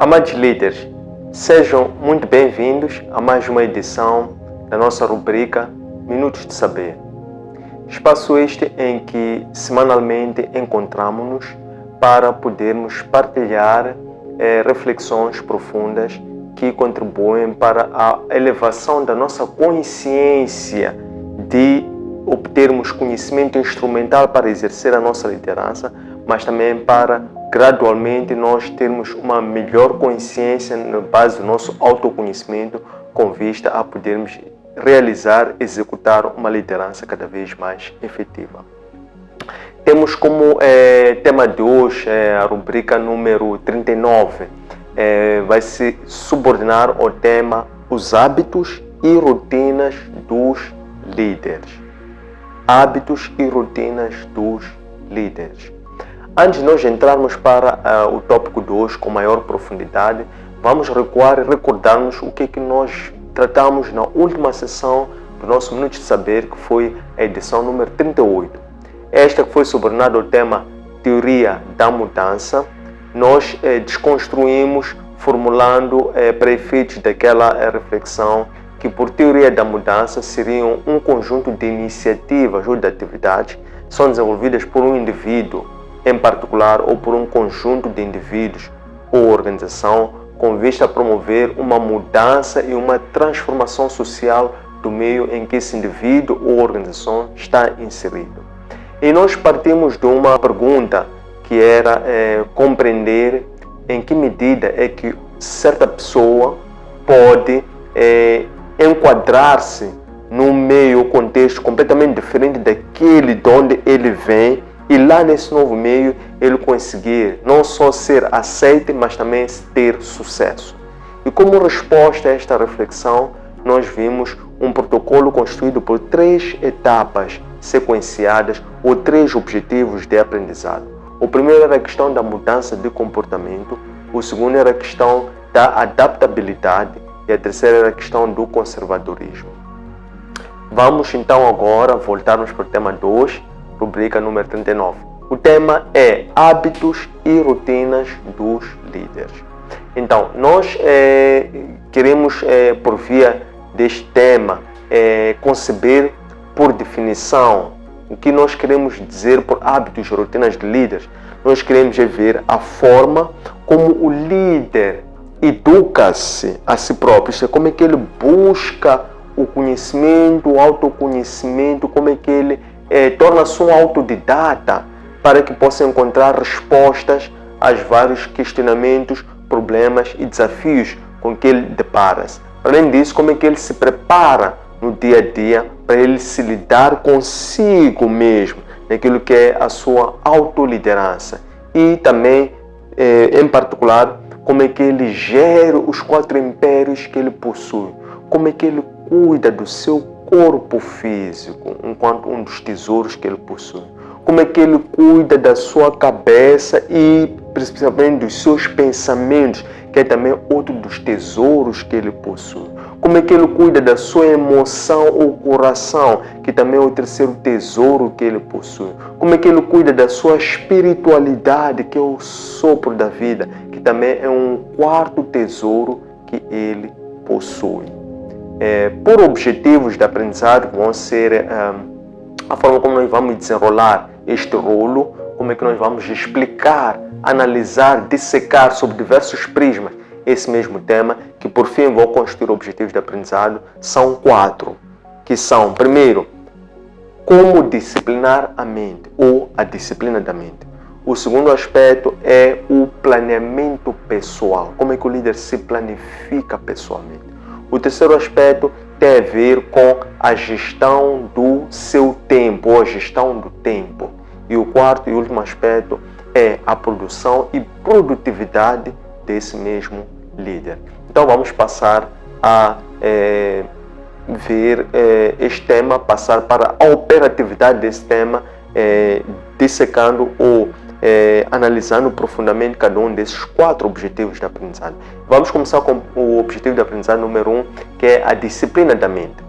Amados líderes, sejam muito bem-vindos a mais uma edição da nossa rubrica Minutos de Saber. Espaço este em que semanalmente encontramos-nos para podermos partilhar reflexões profundas que contribuem para a elevação da nossa consciência de obtermos conhecimento instrumental para exercer a nossa liderança, mas também para gradualmente nós termos uma melhor consciência na base do nosso autoconhecimento com vista a podermos realizar, executar uma liderança cada vez mais efetiva. Temos como tema de hoje a rubrica número 39. Vai se subordinar ao tema os hábitos e rotinas dos líderes. Hábitos e rotinas dos líderes. Antes de nós entrarmos para o tópico de hoje com maior profundidade, vamos recuar e recordar-nos o que nós tratamos na última sessão do nosso Minuto de Saber, que foi a edição número 38. Esta que foi subordinada ao tema Teoria da Mudança. Nós desconstruímos formulando para efeitos daquela reflexão que por teoria da mudança seriam um conjunto de iniciativas ou de atividades que são desenvolvidas por um indivíduo em particular ou por um conjunto de indivíduos ou organização com vista a promover uma mudança e uma transformação social do meio em que esse indivíduo ou organização está inserido. E nós partimos de uma pergunta que era compreender em que medida é que certa pessoa pode enquadrar-se num meio ou contexto completamente diferente daquele de onde ele vem e lá nesse novo meio ele conseguir não só ser aceito, mas também ter sucesso. E como resposta a esta reflexão, nós vimos um protocolo constituído por 3 etapas sequenciadas ou 3 objetivos de aprendizado. O primeiro era a questão da mudança de comportamento, o segundo era a questão da adaptabilidade e a terceira era a questão do conservadorismo. Vamos então agora voltarmos para o tema 2, rubrica número 39. O tema é hábitos e rotinas dos líderes. Então, nós queremos, por via deste tema, conceber por definição o que nós queremos dizer por hábitos e rotinas de líderes. Nós queremos ver a forma como o líder educa-se a si próprio, isto é, como é que ele busca o conhecimento, o autoconhecimento, como é que ele torna-se um autodidata para que possa encontrar respostas aos vários questionamentos, problemas e desafios com que ele depara-se. Além disso, como é que ele se prepara no dia a dia para ele se lidar consigo mesmo, naquilo que é a sua autoliderança. E também, em particular, como é que ele gera os 4 impérios que ele possui, como é que ele cuida do seu corpo físico, enquanto um dos tesouros que ele possui. Como é que ele cuida da sua cabeça e principalmente dos seus pensamentos, que é também outro dos tesouros que ele possui. Como é que ele cuida da sua emoção ou coração, que também é o terceiro tesouro que ele possui. Como é que ele cuida da sua espiritualidade, que é o sopro da vida, que também é um 4º tesouro que ele possui. Por objetivos de aprendizado, que vão ser a forma como nós vamos desenrolar este rolo, como é que nós vamos explicar, analisar, dissecar sob diversos prismas esse mesmo tema, que por fim vão constituir objetivos de aprendizado, são 4, que são, primeiro, como disciplinar a mente, ou a disciplina da mente. O segundo aspecto é o planeamento pessoal, como é que o líder se planifica pessoalmente. O terceiro aspecto tem a ver com a gestão do seu tempo, ou a gestão do tempo. E o 4º e último aspecto é a produção e produtividade desse mesmo líder. Então vamos passar a ver este tema, passar para a operatividade desse tema, dissecando ou analisando profundamente cada um desses 4 objetivos de aprendizado. Vamos começar com o objetivo de aprendizado número 1, que é a disciplina da mente.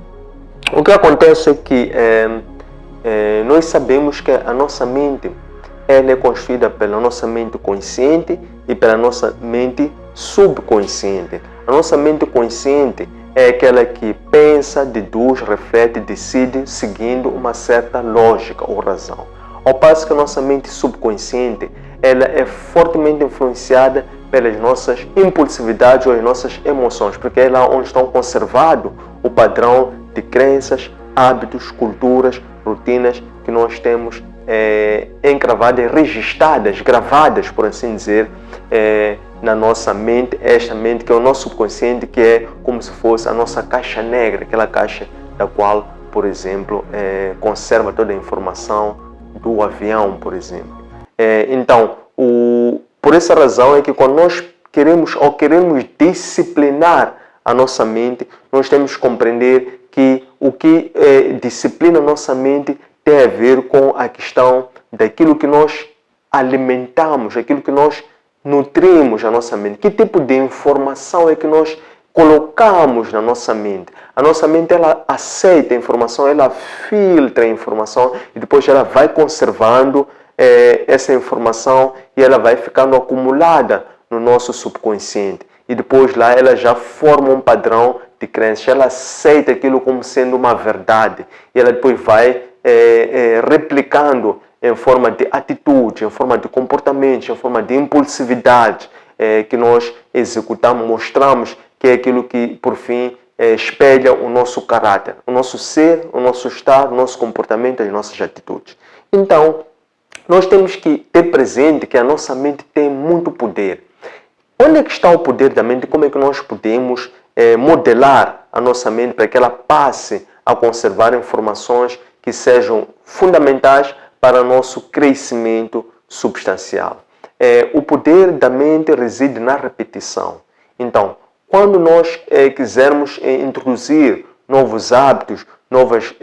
O que acontece é que nós sabemos que a nossa mente ela é construída pela nossa mente consciente e pela nossa mente subconsciente. A nossa mente consciente é aquela que pensa, deduz, reflete, decide seguindo uma certa lógica ou razão. Ao passo que a nossa mente subconsciente ela é fortemente influenciada pelas nossas impulsividades ou as nossas emoções, porque é lá onde estão conservados o padrão de crenças, hábitos, culturas, rotinas que nós temos encravadas, registradas, gravadas, por assim dizer, na nossa mente, esta mente que é o nosso subconsciente, que é como se fosse a nossa caixa negra, aquela caixa da qual, por exemplo, conserva toda a informação do avião, por exemplo. Então, por essa razão é que quando nós queremos disciplinar a nossa mente, nós temos que compreender que o que disciplina a nossa mente tem a ver com a questão daquilo que nós alimentamos, aquilo que nós nutrimos a nossa mente. Que tipo de informação é que nós colocamos na nossa mente? A nossa mente ela aceita a informação, ela filtra a informação e depois ela vai conservando essa informação e ela vai ficando acumulada no nosso subconsciente. E depois lá ela já forma um padrão de crença, ela aceita aquilo como sendo uma verdade. E ela depois vai replicando em forma de atitude, em forma de comportamento, em forma de impulsividade que nós executamos, mostramos que é aquilo que, por fim, espelha o nosso caráter, o nosso ser, o nosso estado, o nosso comportamento, as nossas atitudes. Então, nós temos que ter presente que a nossa mente tem muito poder. Onde é que está o poder da mente? Como é que nós podemos modelar a nossa mente para que ela passe a conservar informações que sejam fundamentais para o nosso crescimento substancial? O poder da mente reside na repetição. Então, quando nós quisermos introduzir novos hábitos, novas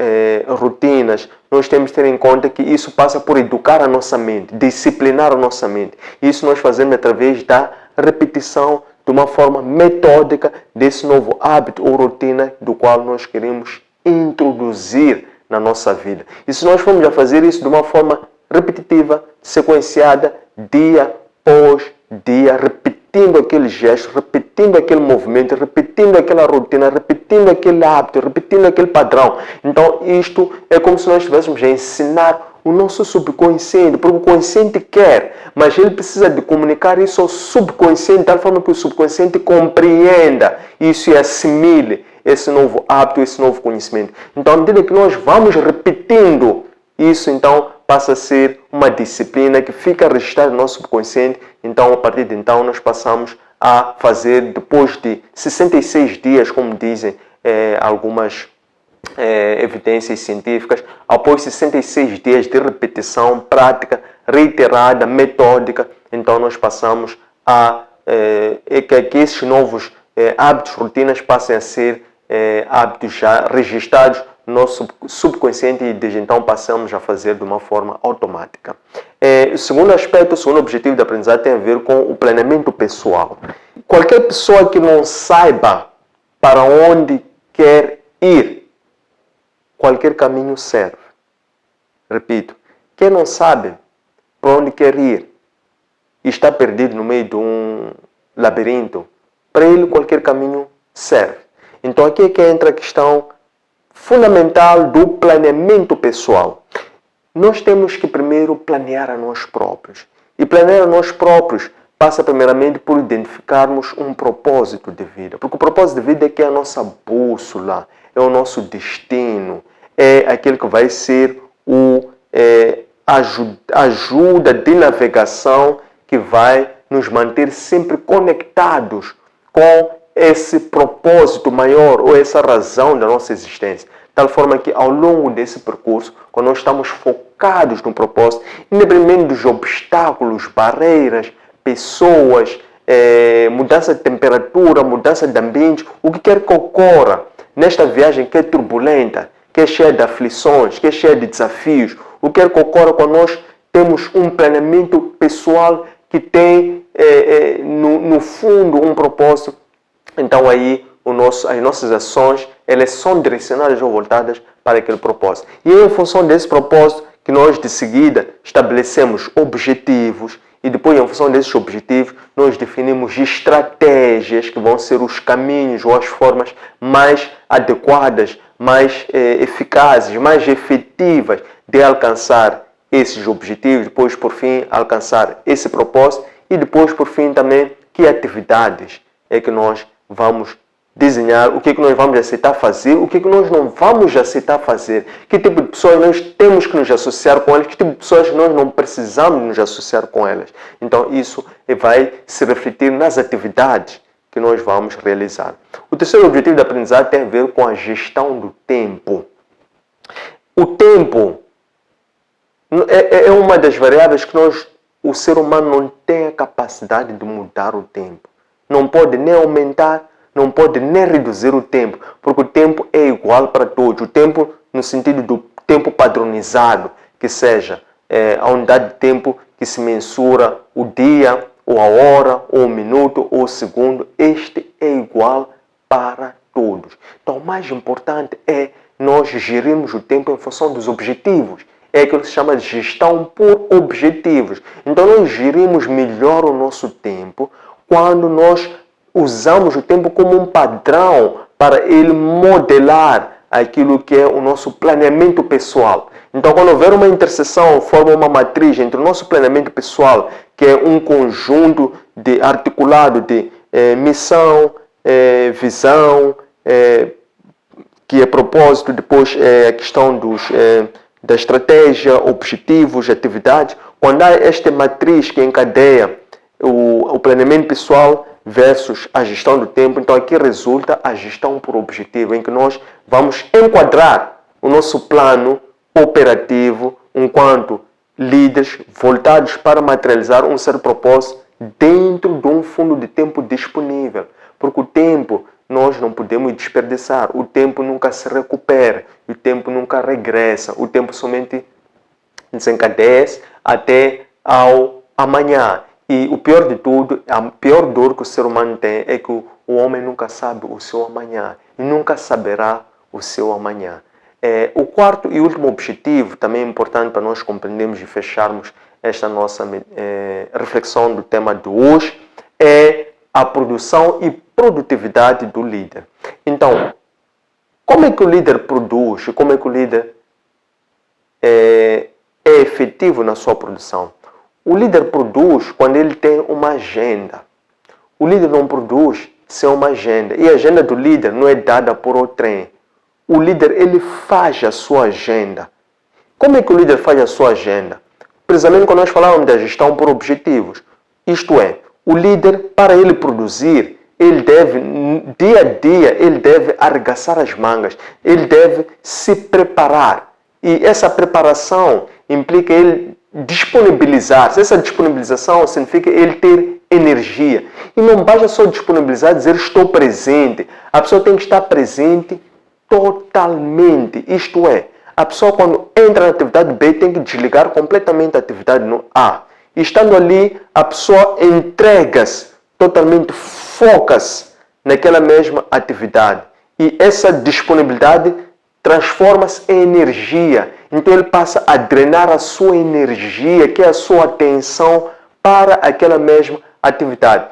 rotinas, nós temos que ter em conta que isso passa por educar a nossa mente, disciplinar a nossa mente. Isso nós fazemos através da repetição de uma forma metódica desse novo hábito ou rotina do qual nós queremos introduzir na nossa vida. E se nós formos a fazer isso de uma forma repetitiva, sequenciada, dia após dia, repetindo aquele gesto, repetindo aquele movimento, repetindo aquela rotina, repetindo aquele hábito, repetindo aquele padrão. Então isto é como se nós estivéssemos a ensinar o nosso subconsciente, porque o consciente quer, mas ele precisa de comunicar isso ao subconsciente, de tal forma que o subconsciente compreenda isso e assimile esse novo hábito, esse novo conhecimento. Então, à medida que nós vamos repetindo isso, então passa a ser uma disciplina que fica registrada no nosso subconsciente. Então, a partir de então, nós passamos a fazer, depois de 66 dias, como dizem algumas evidências científicas, após 66 dias de repetição, prática, reiterada, metódica, então nós passamos a que esses novos hábitos, rotinas passem a ser hábitos já registrados no nosso subconsciente e desde então passamos a fazer de uma forma automática. O segundo aspecto, o segundo objetivo da aprendizagem tem a ver com o planeamento pessoal. Qualquer pessoa que não saiba para onde quer ir, qualquer caminho serve. Repito, quem não sabe para onde quer ir e está perdido no meio de um labirinto, para ele qualquer caminho serve. Então aqui é que entra a questão fundamental do planeamento pessoal. Nós temos que primeiro planear a nós próprios. E planear a nós próprios passa primeiramente por identificarmos um propósito de vida. Porque o propósito de vida é que é a nossa bússola, é o nosso destino, é aquele que vai ser ajuda de navegação que vai nos manter sempre conectados com esse propósito maior ou essa razão da nossa existência. De tal forma que ao longo desse percurso, quando nós estamos focados no propósito, independente dos obstáculos, barreiras, pessoas, mudança de temperatura, mudança de ambiente, o que quer que ocorra nesta viagem que é turbulenta, que é cheia de aflições, que é cheia de desafios, o que quer que ocorra quando nós temos um planeamento pessoal que tem no fundo um propósito, então aí as nossas ações elas são direcionadas ou voltadas para aquele propósito. E é em função desse propósito que nós de seguida estabelecemos objetivos e depois, em função desses objetivos, nós definimos estratégias que vão ser os caminhos ou as formas mais adequadas, mais eficazes, mais efetivas de alcançar esses objetivos, depois, por fim, alcançar esse propósito e depois, por fim, também, que atividades é que nós vamos desenhar, o que é que nós vamos aceitar fazer, o que é que nós não vamos aceitar fazer, que tipo de pessoas nós temos que nos associar com elas, que tipo de pessoas nós não precisamos nos associar com elas. Então isso vai se refletir nas atividades que nós vamos realizar. O terceiro objetivo da aprendizagem tem a ver com a gestão do tempo. O tempo é uma das variáveis que o ser humano não tem a capacidade de mudar o tempo. Não pode nem aumentar, não pode nem reduzir o tempo, porque o tempo é igual para todos. O tempo no sentido do tempo padronizado, que seja a unidade de tempo que se mensura o dia, ou a hora, ou o minuto, ou o segundo, este é igual para todos. Então o mais importante é nós gerirmos o tempo em função dos objetivos. É aquilo que se chama de gestão por objetivos. Então nós gerimos melhor o nosso tempo quando nós usamos o tempo como um padrão para ele modelar aquilo que é o nosso planeamento pessoal. Então, quando houver uma interseção, forma uma matriz entre o nosso planeamento pessoal, que é um conjunto articulado de missão, visão, que é propósito, depois a questão da estratégia, objetivos, atividades. Quando há esta matriz que encadeia o planeamento pessoal versus a gestão do tempo, então aqui resulta a gestão por objetivo, em que nós vamos enquadrar o nosso plano operativo enquanto líderes voltados para materializar um certo propósito dentro de um fundo de tempo disponível. Porque o tempo nós não podemos desperdiçar, o tempo nunca se recupera, o tempo nunca regressa, o tempo somente desencadeia até ao amanhã. E o pior de tudo, a pior dor que o ser humano tem é que o homem nunca sabe o seu amanhã e nunca saberá o seu amanhã. O quarto e último objetivo, também importante para nós compreendermos e fecharmos esta nossa reflexão do tema de hoje, é a produção e produtividade do líder. Então, como é que o líder produz? Como é que o líder é efetivo na sua produção? O líder produz quando ele tem uma agenda. O líder não produz sem uma agenda. E a agenda do líder não é dada por outrem. O líder, ele faz a sua agenda. Como é que o líder faz a sua agenda? Precisamente quando nós falávamos da gestão por objetivos. Isto é, o líder, para ele produzir, ele deve, dia a dia, ele deve arregaçar as mangas. Ele deve se preparar. E essa preparação implica ele disponibilizar-se. Essa disponibilização significa ele ter energia. E não basta só disponibilizar, dizer estou presente. A pessoa tem que estar presente totalmente. Isto é, a pessoa quando entra na atividade B tem que desligar completamente a atividade no A. E estando ali, a pessoa entrega-se totalmente, foca-se naquela mesma atividade. E essa disponibilidade transforma-se em energia. Então ele passa a drenar a sua energia, que é a sua atenção para aquela mesma atividade.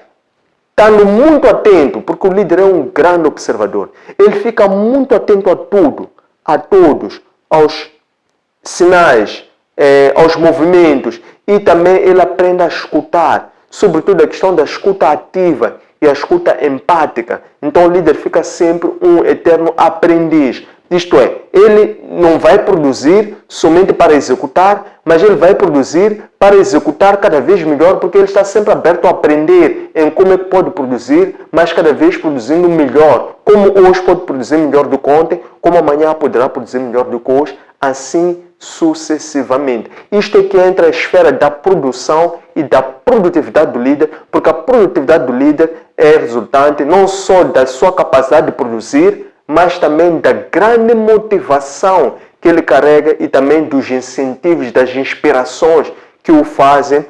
Estando muito atento, porque o líder é um grande observador. Ele fica muito atento a tudo, a todos, aos sinais, aos movimentos. E também ele aprende a escutar, sobretudo a questão da escuta ativa e a escuta empática. Então o líder fica sempre um eterno aprendiz. Isto é, ele não vai produzir somente para executar, mas ele vai produzir para executar cada vez melhor, porque ele está sempre aberto a aprender em como é que pode produzir, mas cada vez produzindo melhor. Como hoje pode produzir melhor do que ontem, como amanhã poderá produzir melhor do que hoje, assim sucessivamente. Isto é que entra a esfera da produção e da produtividade do líder, porque a produtividade do líder é resultante não só da sua capacidade de produzir, mas também da grande motivação que ele carrega e também dos incentivos, das inspirações que o fazem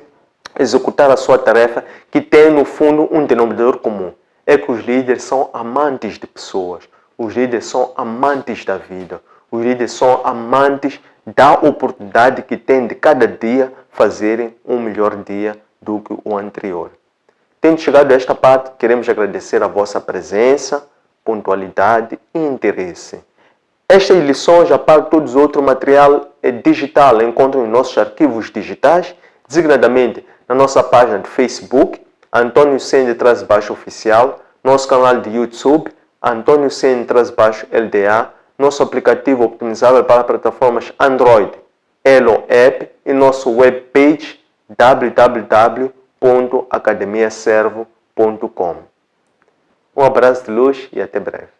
executar a sua tarefa, que tem no fundo um denominador comum. É que os líderes são amantes de pessoas, os líderes são amantes da vida, os líderes são amantes da oportunidade que têm de cada dia fazerem um melhor dia do que o anterior. Tendo chegado a esta parte, queremos agradecer a vossa presença, pontualidade e interesse. Estas lições, a parte de todos os outros material digital, encontram em nossos arquivos digitais, designadamente na nossa página de Facebook, Antônio Sende_Oficial, nosso canal de YouTube, Antônio Sende_LDA, nosso aplicativo optimizável para plataformas Android, Elo App e nosso webpage www.academiaservo.com. Um abraço de luz e até breve.